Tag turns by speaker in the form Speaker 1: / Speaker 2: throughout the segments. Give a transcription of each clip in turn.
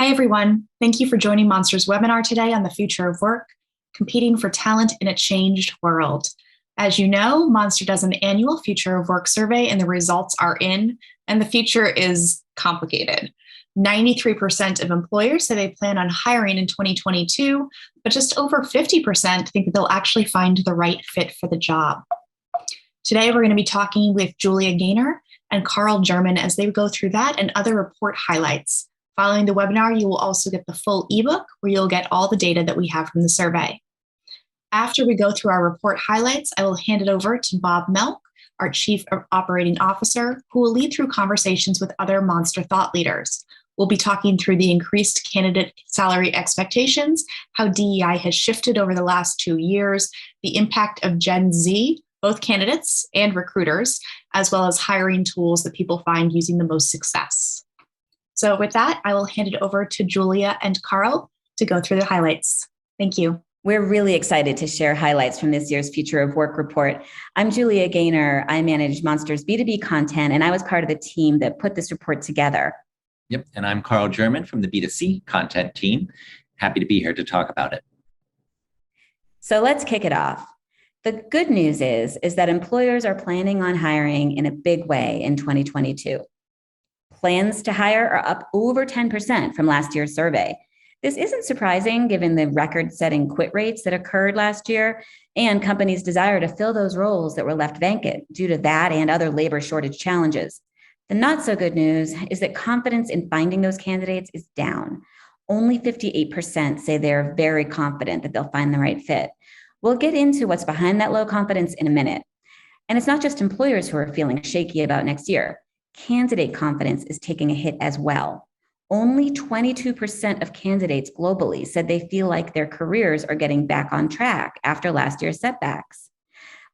Speaker 1: Hi, everyone. Thank you for joining Monster's webinar today on the future of work, competing for talent in a changed world. As you know, Monster does an annual future of work survey and the results are in, and the future is complicated. 93% of employers say they plan on hiring in 2022, but just over 50% think that they'll actually find the right fit for the job. Today, we're going to be talking with Julia Gaynor and Carl German as they go through that and other report highlights. Following the webinar, you will also get the full ebook where you'll get all the data that we have from the survey. After we go through our report highlights, I will hand it over to Bob Melk, our Chief Operating Officer, who will lead through conversations with other Monster thought leaders. We'll be talking through the increased candidate salary expectations, how DEI has shifted over the last 2 years, the impact of Gen Z, both candidates and recruiters, as well as hiring tools that people find using the most success. So with that, I will hand it over to Julia and Carl to go through the highlights. Thank you.
Speaker 2: We're really excited to share highlights from this year's Future of Work report. I'm Julia Gaynor. I manage Monster's B2B content, and I was part of the team that put this report together.
Speaker 3: Yep, and I'm Carl German from the B2C content team. Happy to be here to talk about it.
Speaker 2: So let's kick it off. The good news is that employers are planning on hiring in a big way in 2022. Plans to hire are up over 10% from last year's survey. This isn't surprising given the record-setting quit rates that occurred last year and companies' desire to fill those roles that were left vacant due to that and other labor shortage challenges. The not so good news is that confidence in finding those candidates is down. Only 58% say they're very confident that they'll find the right fit. We'll get into what's behind that low confidence in a minute. And it's not just employers who are feeling shaky about next year. Candidate confidence is taking a hit as well. Only 22% of candidates globally said they feel like their careers are getting back on track after last year's setbacks.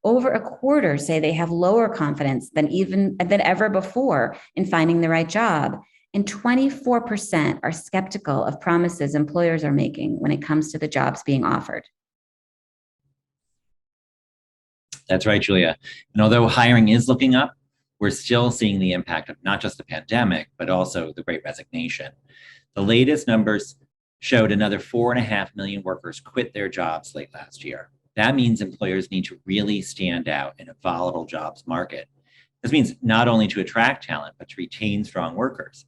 Speaker 2: Over a quarter say they have lower confidence than ever before in finding the right job. And 24% are skeptical of promises employers are making when it comes to the jobs being offered.
Speaker 3: That's right, Julia. And although hiring is looking up, we're still seeing the impact of not just the pandemic, but also the Great Resignation. The latest numbers showed another 4.5 million workers quit their jobs late last year. That means employers need to really stand out in a volatile jobs market. This means not only to attract talent, but to retain strong workers.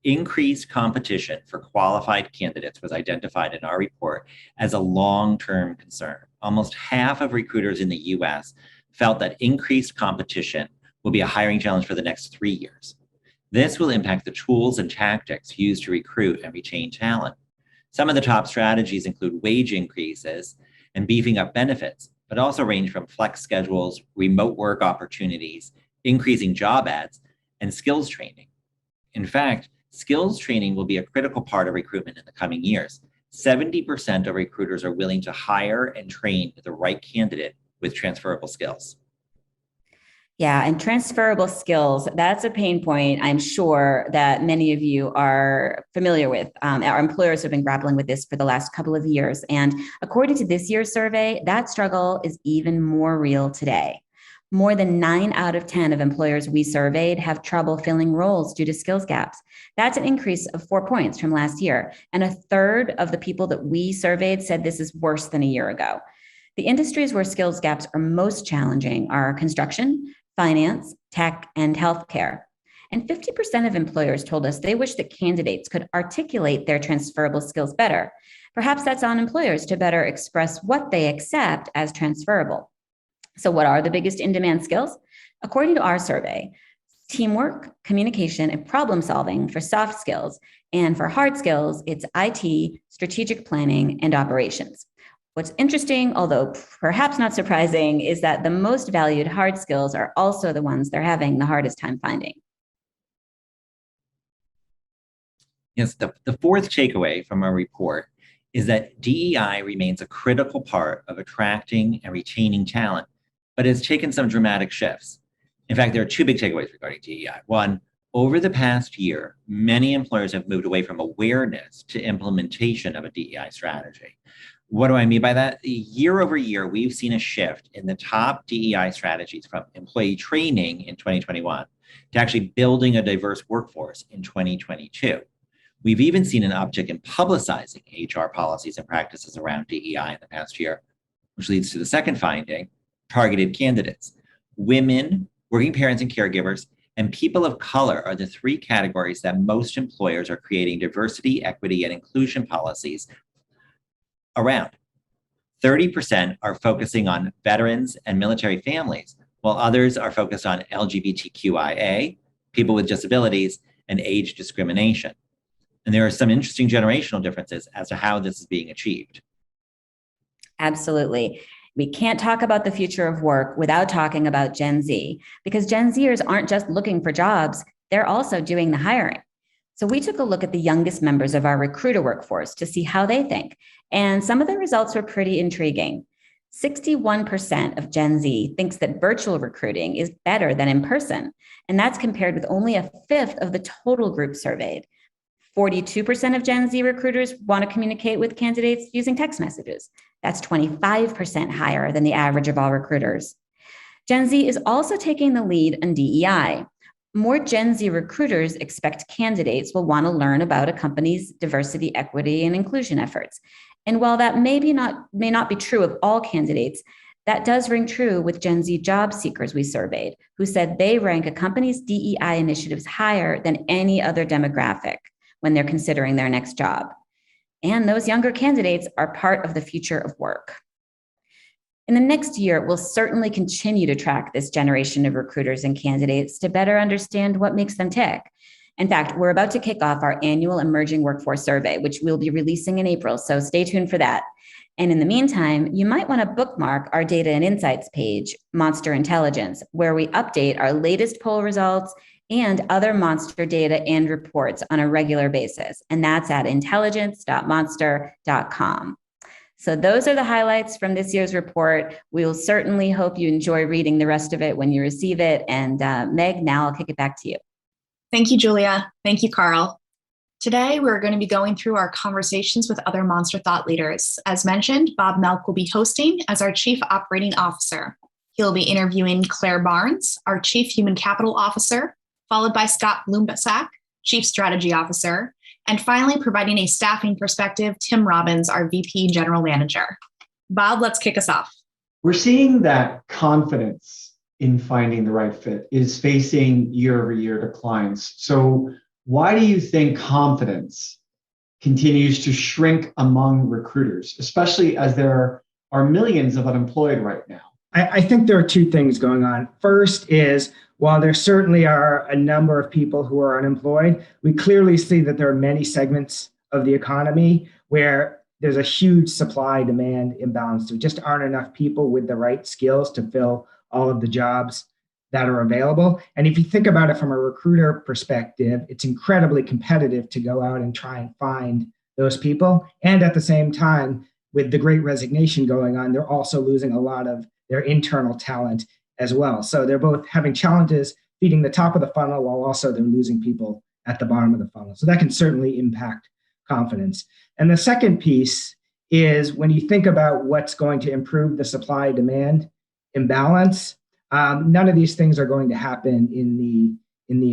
Speaker 3: Increased competition for qualified candidates was identified in our report as a long-term concern. Almost half of recruiters in the US felt that increased competition will be a hiring challenge for the next 3 years. This will impact the tools and tactics used to recruit and retain talent. Some of the top strategies include wage increases and beefing up benefits, but also range from flex schedules, remote work opportunities, increasing job ads, and skills training. In fact, skills training will be a critical part of recruitment in the coming years. 70% of recruiters are willing to hire and train the right candidate with transferable skills.
Speaker 2: Yeah, and transferable skills, that's a pain point I'm sure that many of you are familiar with. Our employers have been grappling with this for the last couple of years. And according to this year's survey, that struggle is even more real today. More than 9 out of 10 of employers we surveyed have trouble filling roles due to skills gaps. That's an increase of 4 points from last year. And a third of the people that we surveyed said this is worse than a year ago. The industries where skills gaps are most challenging are construction, finance, tech, and healthcare. And 50% of employers told us they wish that candidates could articulate their transferable skills better. Perhaps that's on employers to better express what they accept as transferable. So what are the biggest in-demand skills? According to our survey, teamwork, communication, and problem solving for soft skills. And for hard skills, it's IT, strategic planning, and operations. What's interesting, although perhaps not surprising, is that the most valued hard skills are also the ones they're having the hardest time finding.
Speaker 3: Yes, the fourth takeaway from our report is that DEI remains a critical part of attracting and retaining talent, but it's taken some dramatic shifts. In fact, there are 2 big takeaways regarding DEI. One, over the past year, many employers have moved away from awareness to implementation of a DEI strategy. What do I mean by that? Year over year, we've seen a shift in the top DEI strategies from employee training in 2021 to actually building a diverse workforce in 2022. We've even seen an uptick in publicizing HR policies and practices around DEI in the past year, which leads to the second finding, targeted candidates. Women, working parents and caregivers, and people of color are the three categories that most employers are creating diversity, equity, and inclusion policies around. 30% are focusing on veterans and military families, while others are focused on LGBTQIA, people with disabilities, and age discrimination. And there are some interesting generational differences as to how this is being achieved.
Speaker 2: Absolutely. We can't talk about the future of work without talking about Gen Z, because Gen Zers aren't just looking for jobs, they're also doing the hiring. So we took a look at the youngest members of our recruiter workforce to see how they think. And some of the results were pretty intriguing. 61% of Gen Z thinks that virtual recruiting is better than in person. And that's compared with only a fifth of the total group surveyed. 42% of Gen Z recruiters want to communicate with candidates using text messages. That's 25% higher than the average of all recruiters. Gen Z is also taking the lead on DEI. More Gen Z recruiters expect candidates will want to learn about a company's diversity, equity, and inclusion efforts. And while that may not be true of all candidates, that does ring true with Gen Z job seekers we surveyed, who said they rank a company's DEI initiatives higher than any other demographic when they're considering their next job. And those younger candidates are part of the future of work. In the next year, we'll certainly continue to track this generation of recruiters and candidates to better understand what makes them tick. In fact, we're about to kick off our annual Emerging Workforce Survey, which we'll be releasing in April, so stay tuned for that. And in the meantime, you might want to bookmark our Data and Insights page, Monster Intelligence, where we update our latest poll results and other Monster data and reports on a regular basis. And that's at intelligence.monster.com. So those are the highlights from this year's report. We will certainly hope you enjoy reading the rest of it when you receive it. And Meg, now I'll kick it back to you.
Speaker 1: Thank you, Julia. Thank you, Carl. Today, we're going to be going through our conversations with other Monster thought leaders. As mentioned, Bob Melk will be hosting as our Chief Operating Officer. He'll be interviewing Claire Barnes, our Chief Human Capital Officer, followed by Scott Blumsack, Chief Strategy Officer, and finally, providing a staffing perspective, Tim Robbins, our VP General Manager. Bob, let's kick us off.
Speaker 4: We're seeing that confidence in finding the right fit is facing year-over-year declines. So why do you think confidence continues to shrink among recruiters, especially as there are millions of unemployed right now?
Speaker 5: I think there are two things going on. First is, while there certainly are a number of people who are unemployed, we clearly see that there are many segments of the economy where there's a huge supply-demand imbalance. There just aren't enough people with the right skills to fill all of the jobs that are available. And if you think about it from a recruiter perspective, it's incredibly competitive to go out and try and find those people. And at the same time, with the Great Resignation going on, they're also losing a lot of their internal talent as well. So they're both having challenges feeding the top of the funnel while also they're losing people at the bottom of the funnel. So that can certainly impact confidence. And the second piece is when you think about what's going to improve the supply-demand imbalance, none of these things are going to happen in the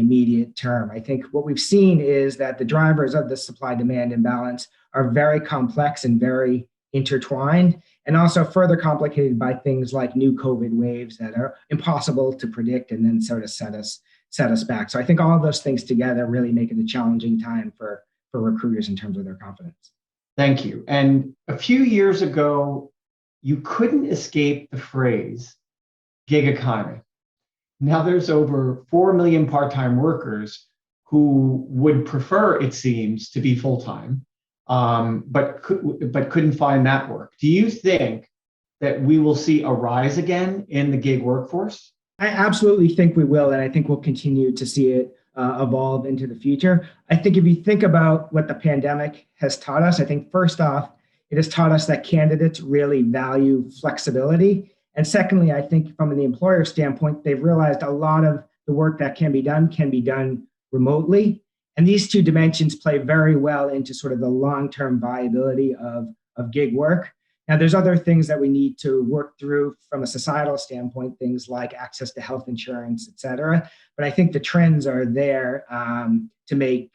Speaker 5: immediate term. I think what we've seen is that the drivers of the supply-demand imbalance are very complex and very intertwined, and also further complicated by things like new COVID waves that are impossible to predict and then sort of set us back. So I think all of those things together really make it a challenging time for recruiters in terms of their confidence.
Speaker 4: Thank you. And a few years ago, you couldn't escape the phrase gig economy. Now there's over 4 million part-time workers who would prefer, it seems, to be full-time, but couldn't find that work. Do you think that we will see a rise again in the gig workforce?
Speaker 5: I absolutely think we will, and I think we'll continue to see it evolve into the future. I think if you think about what the pandemic has taught us, I think first off, it has taught us that candidates really value flexibility. And secondly, I think from the employer standpoint, they've realized a lot of the work that can be done remotely. And these two dimensions play very well into sort of the long-term viability of gig work. Now, there's other things that we need to work through from a societal standpoint, things like access to health insurance, et cetera. But I think the trends are there to make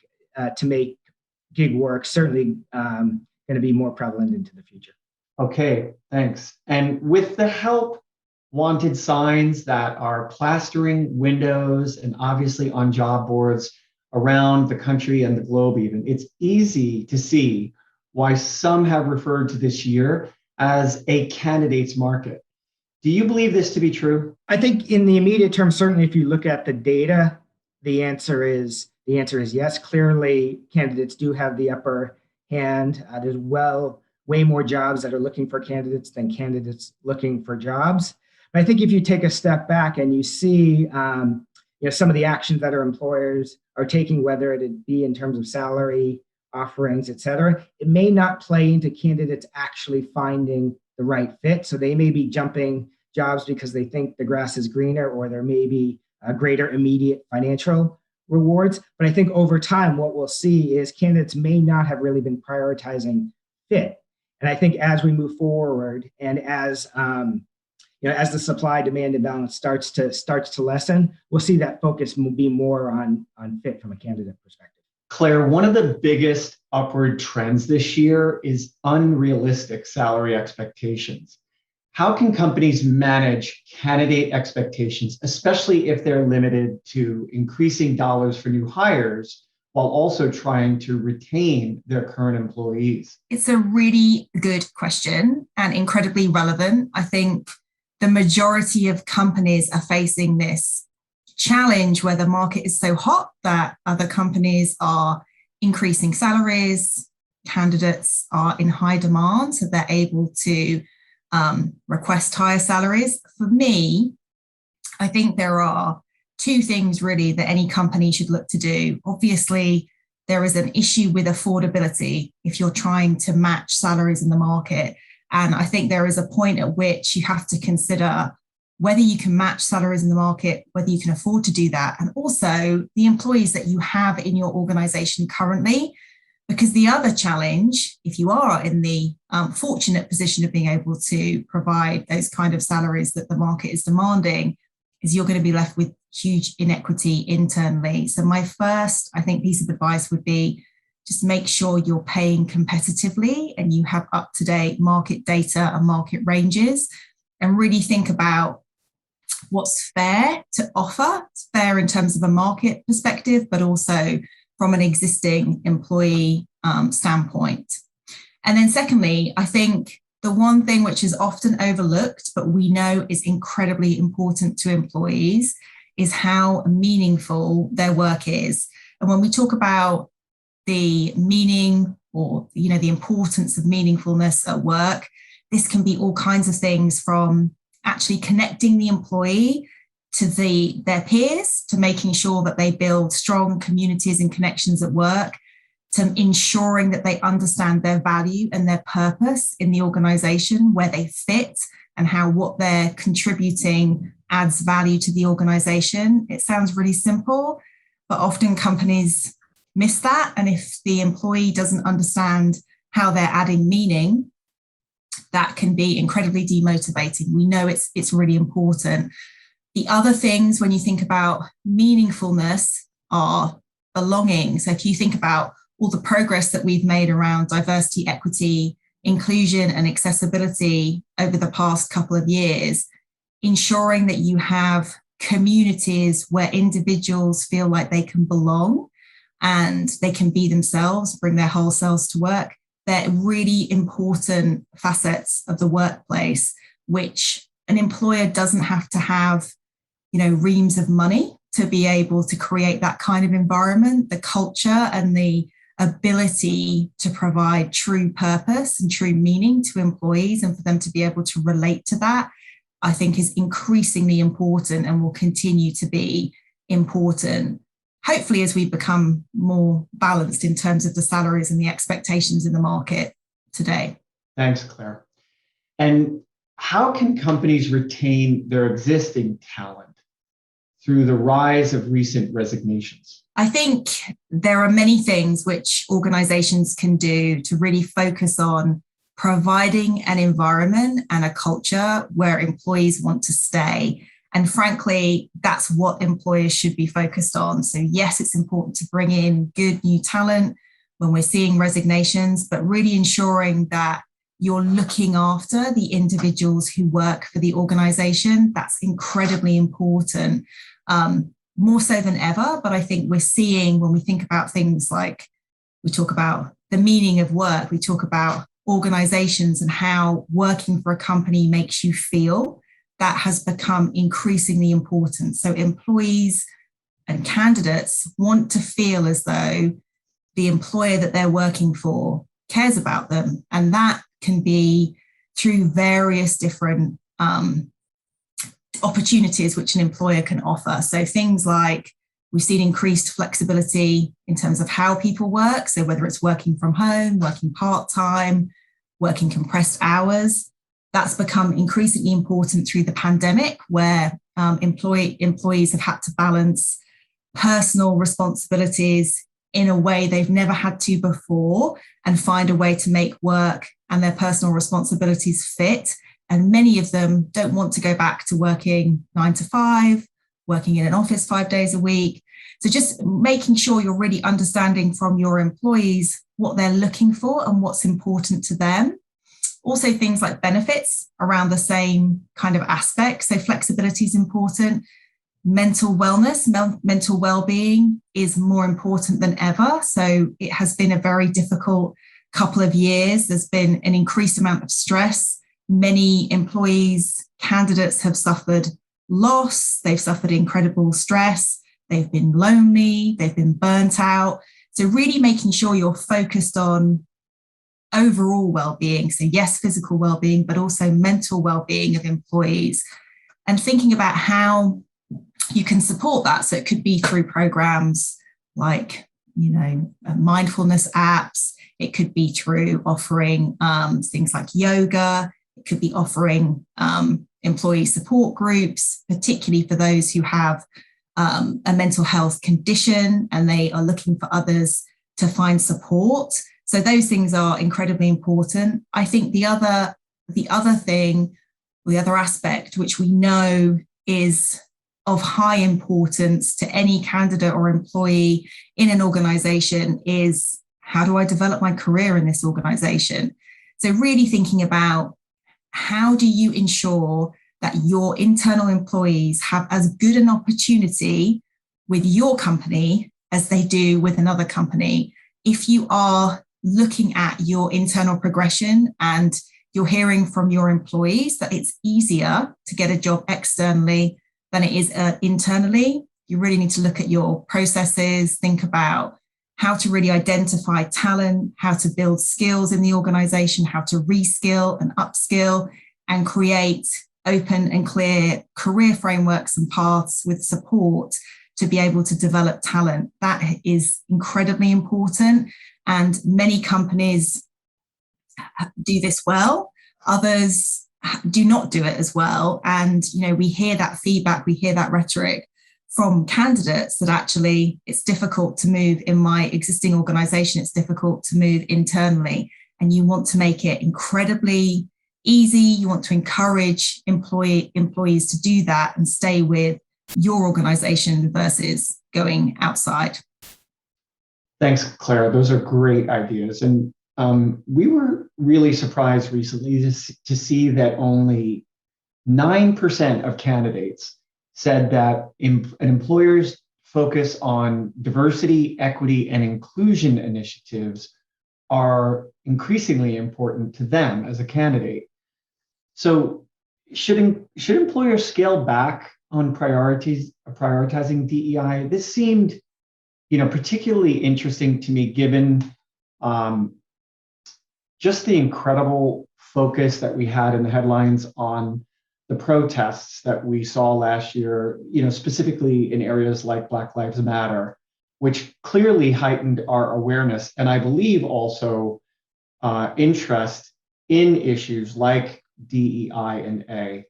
Speaker 5: gig work certainly going to be more prevalent into the future.
Speaker 4: Okay, thanks. And with the help wanted signs that are plastering windows and obviously on job boards around the country and the globe even, it's easy to see why some have referred to this year as a candidates market. Do you believe this to be true?
Speaker 5: I think in the immediate term, certainly if you look at the data, the answer is yes. Clearly, candidates do have the upper hand. There's way more jobs that are looking for candidates than candidates looking for jobs. But I think if you take a step back and you see some of the actions that our employers are taking, whether it be in terms of salary, offerings, et cetera, it may not play into candidates actually finding the right fit. So they may be jumping jobs because they think the grass is greener, or there may be a greater immediate financial rewards. But I think over time, what we'll see is candidates may not have really been prioritizing fit. And I think as we move forward and as the supply-demand imbalance starts to lessen, we'll see that focus will be more on fit from a candidate perspective.
Speaker 4: Claire, one of the biggest upward trends this year is unrealistic salary expectations. How can companies manage candidate expectations, especially if they're limited to increasing dollars for new hires while also trying to retain their current employees?
Speaker 6: It's a really good question and incredibly relevant. I think the majority of companies are facing this challenge where the market is so hot that other companies are increasing salaries, candidates are in high demand, so they're able to request higher salaries. For me, I think there are two things really that any company should look to do. Obviously, there is an issue with affordability if you're trying to match salaries in the market. And I think there is a point at which you have to consider whether you can match salaries in the market, whether you can afford to do that, and also the employees that you have in your organization currently. Because the other challenge, if you are in the fortunate position of being able to provide those kind of salaries that the market is demanding, is you're going to be left with huge inequity internally. So my first, I think, piece of advice would be just make sure you're paying competitively and you have up-to-date market data and market ranges, and really think about what's fair to offer. It's fair in terms of a market perspective, but also from an existing employee standpoint. And then secondly, I think the one thing which is often overlooked, but we know is incredibly important to employees, is how meaningful their work is. And when we talk about the meaning or the importance of meaningfulness at work, this can be all kinds of things, from actually connecting the employee to their peers, to making sure that they build strong communities and connections at work, to ensuring that they understand their value and their purpose in the organization, where they fit and how what they're contributing adds value to the organization. It sounds really simple, but often companies miss that. And if the employee doesn't understand how they're adding meaning, that can be incredibly demotivating. We know it's really important. The other things when you think about meaningfulness are belonging. So if you think about all the progress that we've made around diversity, equity, inclusion, and accessibility over the past couple of years, ensuring that you have communities where individuals feel like they can belong and they can be themselves, bring their whole selves to work, they're really important facets of the workplace, which an employer doesn't have to have reams of money to be able to create that kind of environment. The culture and the ability to provide true purpose and true meaning to employees, and for them to be able to relate to that, I think is increasingly important and will continue to be important, hopefully as we become more balanced in terms of the salaries and the expectations in the market today.
Speaker 4: Thanks, Claire. And how can companies retain their existing talent through the rise of recent resignations?
Speaker 6: I think there are many things which organizations can do to really focus on providing an environment and a culture where employees want to stay. And frankly, that's what employers should be focused on. So yes, it's important to bring in good new talent, when we're seeing resignations, but really ensuring that you're looking after the individuals who work for the organization. That's incredibly important, more so than ever. But I think we're seeing, when we think about things like, we talk about the meaning of work, we talk about organizations and how working for a company makes you feel, that has become increasingly important. So employees and candidates want to feel as though the employer that they're working for cares about them. And that can be through various different opportunities which an employer can offer. So things like, we've seen increased flexibility in terms of how people work. So whether it's working from home, working part-time, working compressed hours, that's become increasingly important through the pandemic, where employees have had to balance personal responsibilities in a way they've never had to before, and find a way to make work and their personal responsibilities fit. And many of them don't want to go back to working 9 to 5, working in an office 5 days a week. So just making sure you're really understanding from your employees what they're looking for and what's important to them. Also things like benefits around the same kind of aspect. So flexibility is important. Mental wellness, mental well-being is more important than ever. So it has been a very difficult couple of years. There's been an increased amount of stress. Many employees, candidates have suffered loss. They've suffered incredible stress. They've been lonely. They've been burnt out. So really making sure you're focused on overall well-being. So yes, physical well-being, but also mental well-being of employees, and thinking about how you can support that. So it could be through programs like, mindfulness apps. It could be through offering things like yoga. It could be offering employee support groups, particularly for those who have a mental health condition and they are looking for others to find support. So those things are incredibly important. I think the other thing, the other aspect, which we know is of high importance to any candidate or employee in an organization, is how do I develop my career in this organization? So really thinking about, how do you ensure that your internal employees have as good an opportunity with your company as they do with another company? If you are looking at your internal progression and you're hearing from your employees that it's easier to get a job externally than it is internally, you really need to look at your processes, think about how to really identify talent, how to build skills in the organization, how to reskill and upskill, and create open and clear career frameworks and paths with support to be able to develop talent. That is incredibly important. And many companies do this well. Others do not do it as well. And, we hear that feedback, we hear that rhetoric from candidates that actually it's difficult to move in my existing organization. It's difficult to move internally. And you want to make it incredibly easy. You want to encourage employees to do that and stay with your organization versus going outside.
Speaker 4: Thanks, Clara. Those are great ideas. And we were really surprised recently to see that only 9% of candidates said that an employer's focus on diversity, equity, and inclusion initiatives are increasingly important to them as a candidate. So should employers scale back on prioritizing DEI? This seemed particularly interesting to me, given just the incredible focus that we had in the headlines on the protests that we saw last year, specifically in areas like Black Lives Matter, which clearly heightened our awareness, and I believe also interest in issues like DEI and A.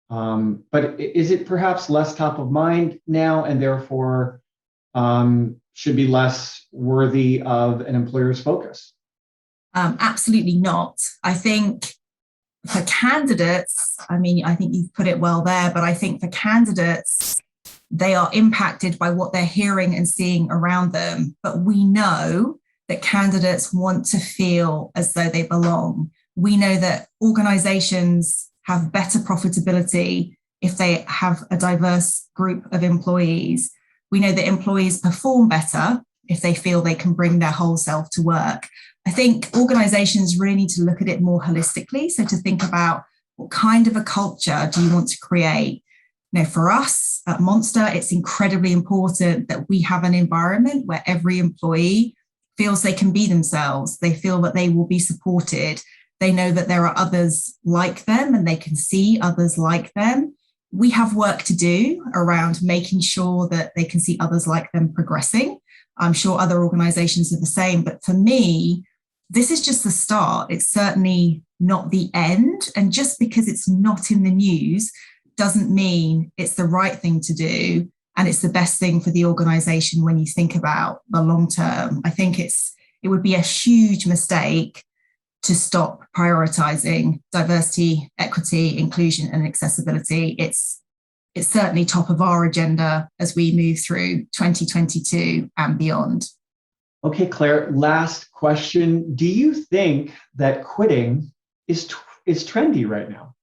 Speaker 4: But is it perhaps less top of mind now, and therefore should be less worthy of an employer's focus?
Speaker 6: Absolutely not. I think for candidates, I think you've put it well there, but I think for candidates, they are impacted by what they're hearing and seeing around them. But we know that candidates want to feel as though they belong. We know that organizations have better profitability if they have a diverse group of employees. We know that employees perform better if they feel they can bring their whole self to work. I think organizations really need to look at it more holistically. So to think about, what kind of a culture do you want to create? You know, for us at Monster, it's incredibly important that we have an environment where every employee feels they can be themselves. They feel that they will be supported. They know that there are others like them and they can see others like them. We have work to do around making sure that they can see others like them progressing. I'm sure other organizations are the same, but for me, this is just the start. It's certainly not the end. And just because it's not in the news doesn't mean it's the right thing to do. And it's the best thing for the organization when you think about the long term. I think it would be a huge mistake to stop prioritizing diversity, equity, inclusion, and accessibility. It's certainly top of our agenda as we move through 2022 and beyond.
Speaker 4: Okay, Claire, last question. Do you think that quitting is trendy right now?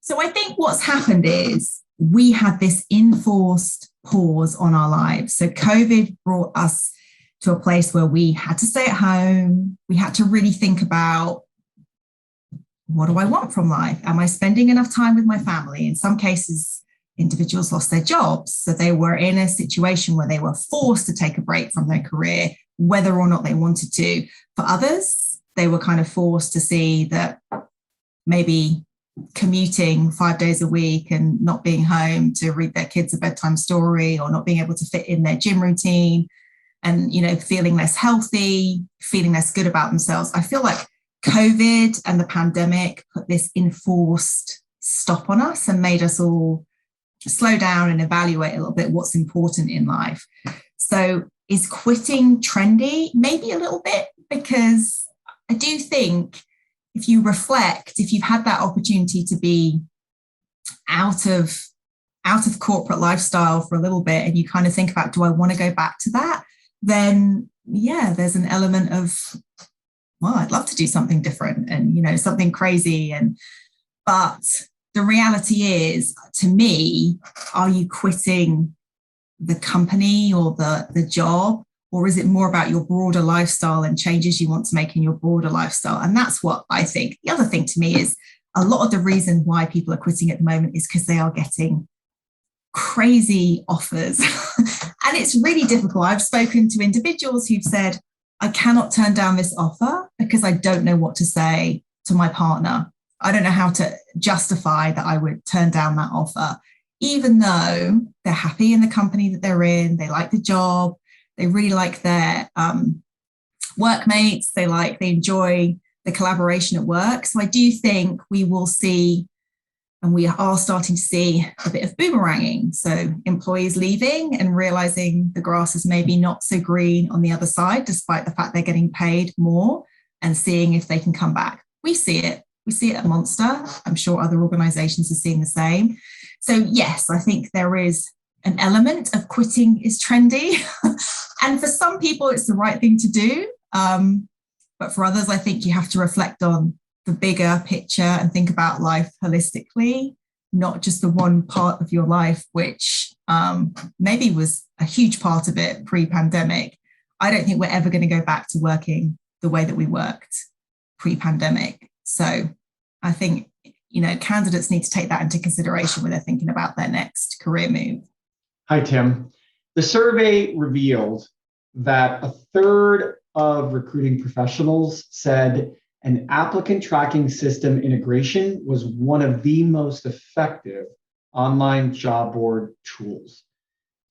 Speaker 6: So I think what's happened is we had this enforced pause on our lives. So COVID brought us to a place where we had to stay at home. We had to really think about, what do I want from life? Am I spending enough time with my family? In some cases, individuals lost their jobs. So they were in a situation where they were forced to take a break from their career, whether or not they wanted to. For others, they were kind of forced to see that maybe commuting 5 days a week and not being home to read their kids a bedtime story, or not being able to fit in their gym routine, and, you know, feeling less healthy, feeling less good about themselves. I feel like COVID and the pandemic put this enforced stop on us and made us all slow down and evaluate a little bit what's important in life. So is quitting trendy? Maybe a little bit, because I do think if you reflect, if you've had that opportunity to be out of corporate lifestyle for a little bit, and you kind of think about, do I want to go back to that? Then yeah, there's an element of, well, I'd love to do something different and, you know, something crazy. But the reality is, to me, are you quitting the company or the job? Or is it more about your broader lifestyle and changes you want to make in your broader lifestyle? And that's what I think. The other thing to me is, a lot of the reason why people are quitting at the moment is because they are getting crazy offers. And it's really difficult. I've spoken to individuals who've said, I cannot turn down this offer because I don't know what to say to my partner. I don't know how to justify that I would turn down that offer, even though they're happy in the company that they're in, they like the job, they really like their workmates, they enjoy the collaboration at work. So I do think we will see, and we are starting to see, a bit of boomeranging. So employees leaving and realizing the grass is maybe not so green on the other side, despite the fact they're getting paid more, and seeing if they can come back. We see it. We see it at Monster. I'm sure other organizations are seeing the same. So yes, I think there is an element of quitting is trendy. And for some people, it's the right thing to do. But for others, I think you have to reflect on the bigger picture and think about life holistically, not just the one part of your life, which maybe was a huge part of it pre-pandemic. I don't think we're ever going to go back to working the way that we worked pre-pandemic. So I think, you know, candidates need to take that into consideration when they're thinking about their next career move.
Speaker 4: Hi, Tim. The survey revealed that a third of recruiting professionals said an applicant tracking system integration was one of the most effective online job board tools.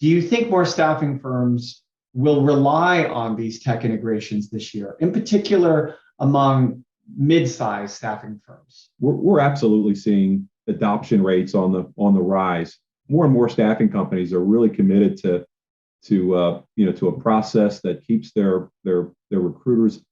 Speaker 4: Do you think more staffing firms will rely on these tech integrations this year, in particular among mid-sized staffing firms?
Speaker 7: We're absolutely seeing adoption rates on the rise. More and more staffing companies are really committed to a process that keeps their recruiters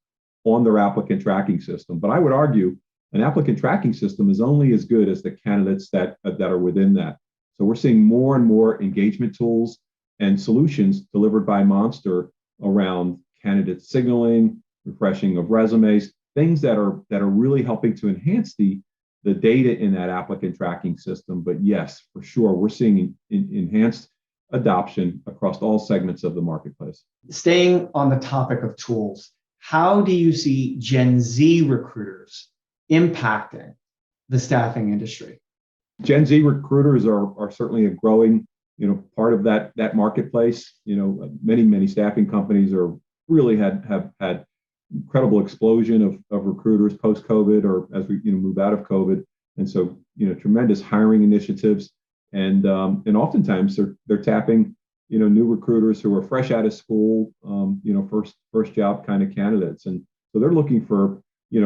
Speaker 7: on their applicant tracking system. But I would argue an applicant tracking system is only as good as the candidates that are within that. So we're seeing more and more engagement tools and solutions delivered by Monster around candidate signaling, refreshing of resumes, things that are really helping to enhance the data in that applicant tracking system. But yes, for sure, we're seeing enhanced adoption across all segments of the marketplace.
Speaker 4: Staying on the topic of tools, how do you see Gen Z recruiters impacting the staffing industry?
Speaker 7: Gen Z recruiters are certainly a growing, part of that marketplace. Many staffing companies really have had incredible explosion of recruiters post-COVID, or as we move out of COVID, and so tremendous hiring initiatives, and oftentimes they're tapping new recruiters who are fresh out of school, first job kind of candidates, and so they're looking for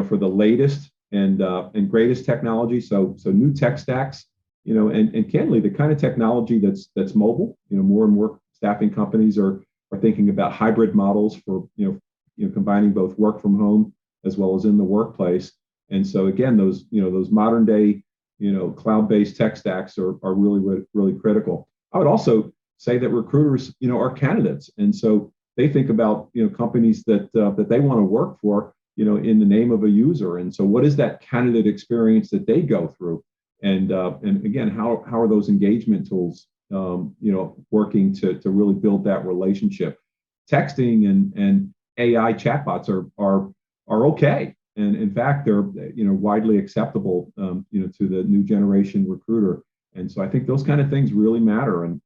Speaker 7: for the latest and greatest technology. So new tech stacks, and candidly the kind of technology that's mobile. More and more staffing companies are thinking about hybrid models for combining both work from home as well as in the workplace. And so again, those modern day cloud-based tech stacks are really critical. I would also say that recruiters are candidates, and so they think about companies that they want to work for in the name of a user. And so what is that candidate experience that they go through, and again, how are those engagement tools working to really build that relationship? Texting and AI chatbots are okay, and in fact they're widely acceptable to the new generation recruiter. And so I think those kind of things really matter, and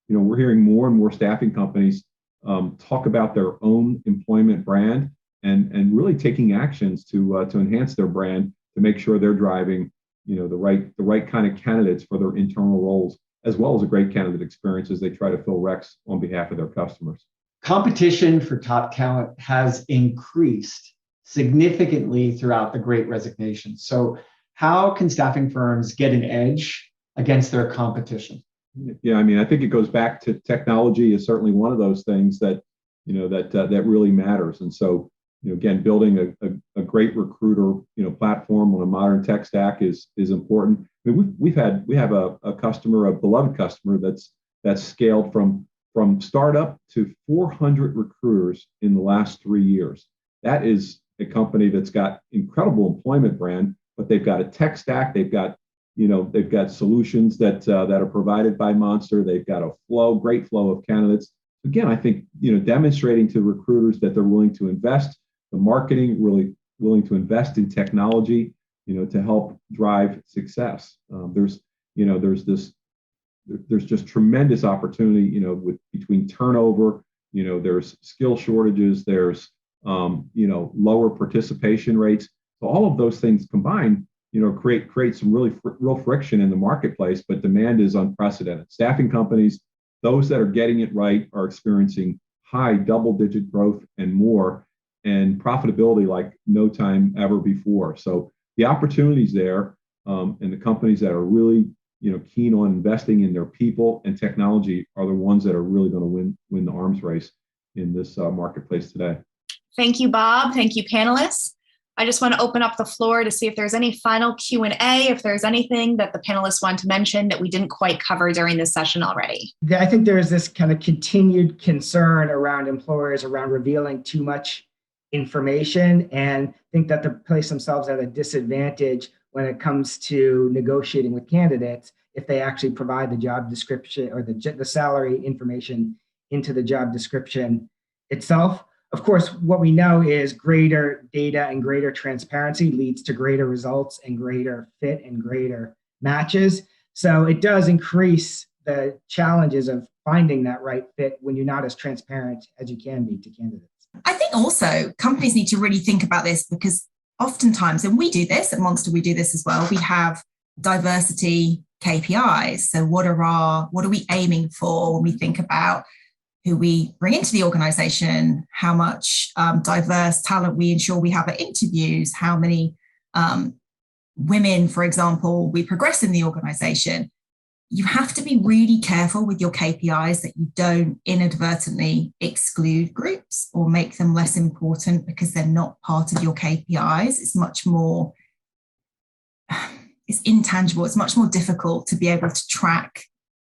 Speaker 7: we're hearing more and more staffing companies talk about their own employment brand and really taking actions to enhance their brand, to make sure they're driving the right kind of candidates for their internal roles, as well as a great candidate experience as they try to fill recs on behalf of their customers.
Speaker 4: Competition for top talent has increased significantly throughout the Great Resignation. So how can staffing firms get an edge against their competition?
Speaker 7: Yeah, I mean, I think it goes back to technology is certainly one of those things that that really matters. And so again, building a great recruiter platform on a modern tech stack is important. I mean, we have a customer, a beloved customer that's scaled from startup to 400 recruiters in the last 3 years. That is a company that's got incredible employment brand, but they've got a tech stack. They've got solutions that are provided by Monster. They've got a great flow of candidates. Again, I think demonstrating to recruiters that they're willing to invest, the marketing, really willing to invest in technology, to help drive success. There's just tremendous opportunity, between turnover, there's skill shortages, there's lower participation rates. So all of those things combined, create some real friction in the marketplace, but demand is unprecedented. Staffing companies, those that are getting it right, are experiencing high double-digit growth and more, and profitability like no time ever before. So the opportunities there, and the companies that are really keen on investing in their people and technology are the ones that are really going to win the arms race in this marketplace today.
Speaker 1: Thank you, Bob. Thank you, panelists. I just want to open up the floor to see if there's any final Q&A, if there's anything that the panelists want to mention that we didn't quite cover during this session already.
Speaker 5: I think there's this kind of continued concern around employers around revealing too much information, and think that they place themselves at a disadvantage when it comes to negotiating with candidates if they actually provide the job description or the salary information into the job description itself. Of course, what we know is greater data and greater transparency leads to greater results and greater fit and greater matches. So it does increase the challenges of finding that right fit when you're not as transparent as you can be to candidates.
Speaker 6: I think also companies need to really think about this, because oftentimes, and we do this at Monster, we do this as well, we have diversity KPIs. So what are we aiming for when we think about who we bring into the organization, how much diverse talent we ensure we have at interviews, how many women, for example, we progress in the organization. You have to be really careful with your KPIs that you don't inadvertently exclude groups or make them less important because they're not part of your KPIs. It's much more, it's intangible. It's much more difficult to be able to track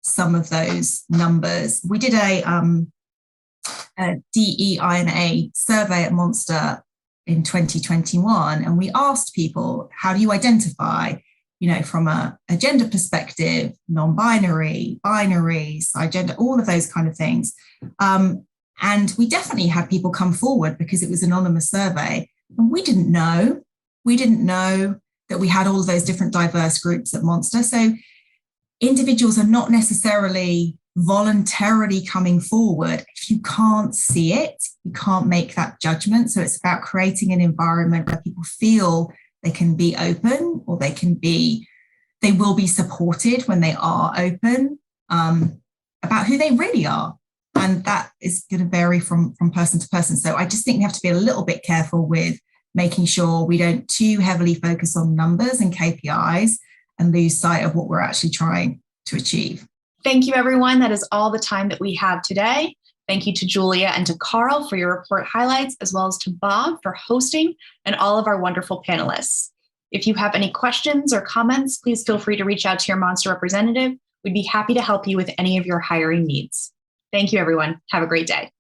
Speaker 6: some of those numbers. We did a DEI survey at Monster in 2021, and we asked people, how do you identify, from a gender perspective, non-binary, binary, cisgender, all of those kind of things. And we definitely had people come forward because it was an anonymous survey. And we didn't know that we had all of those different diverse groups at Monster. So individuals are not necessarily voluntarily coming forward. If you can't see it, you can't make that judgment. So it's about creating an environment where people feel they can be open, or they will be supported when they are open about who they really are. And that is going to vary from person to person. So I just think we have to be a little bit careful with making sure we don't too heavily focus on numbers and KPIs and lose sight of what we're actually trying to achieve.
Speaker 1: Thank you, everyone. That is all the time that we have today. Thank you to Julia and to Carl for your report highlights, as well as to Bob for hosting, and all of our wonderful panelists. If you have any questions or comments, please feel free to reach out to your Monster representative. We'd be happy to help you with any of your hiring needs. Thank you, everyone. Have a great day.